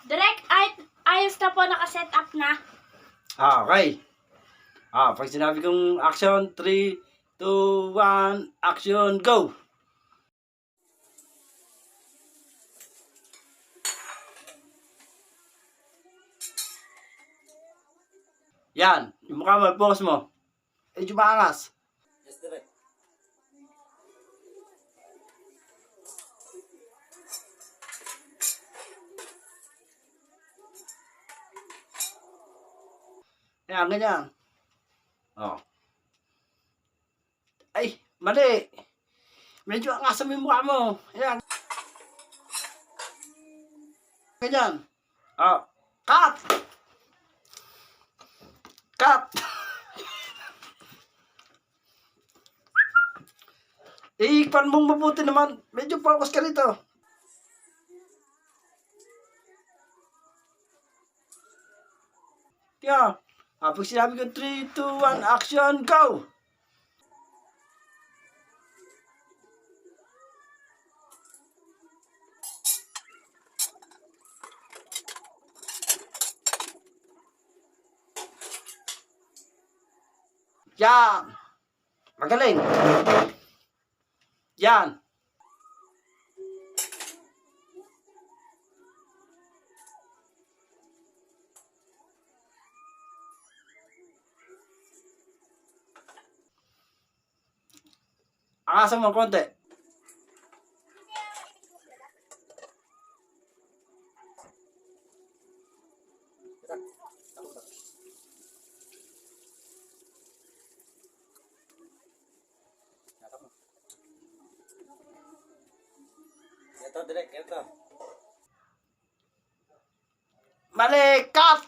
Direct, ayos na po, nakaset up na. Okay. Pag sinabi kong action, 3, 2, 1, action, go! Yan, yung mukha mo, focus mo. Medyo maangas. Yes, direct. Yan, ganyan. Ay, mali. Medyo angasan mo yung mukha mo. Yan. Ganyan. Cut! Cut! Iikpan mong mabuti naman. Medyo focus ka rito. Yan. Pag sinabi ko 3, 2, 1, action, go! Yan. Magaling. Yan. Angasan mo konti. Ito, direct. Ito. Mali, cut!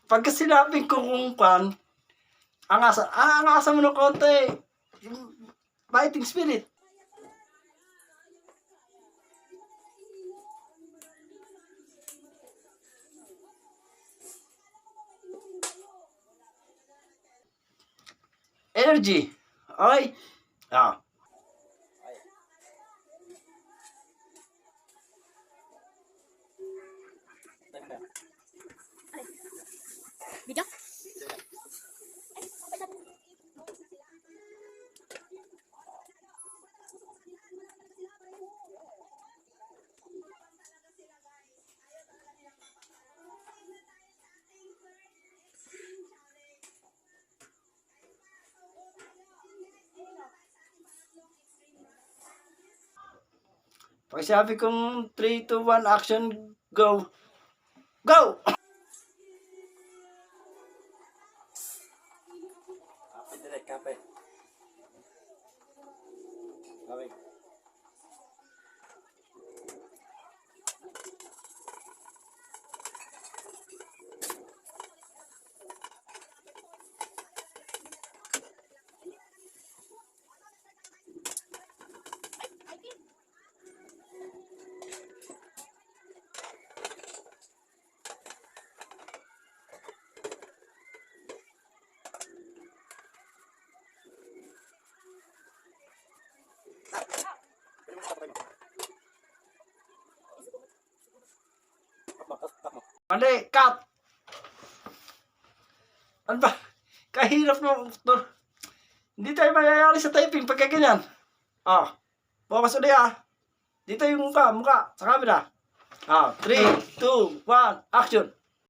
Pagka sinabing ko kung pan, angasan mo ng konti. Yung fighting spirit. Energy. Okay? Video? Pag sabi kong 3, 2, 1, action, go! Go! Kape, direct. Kape. Okay. Mali, cut! Ano ba? Kahirap mo. Hindi tayo mayayari sa typing pagka ganyan. Focus ulit Dito yung mukha, sa camera. 3, 2, 1, action!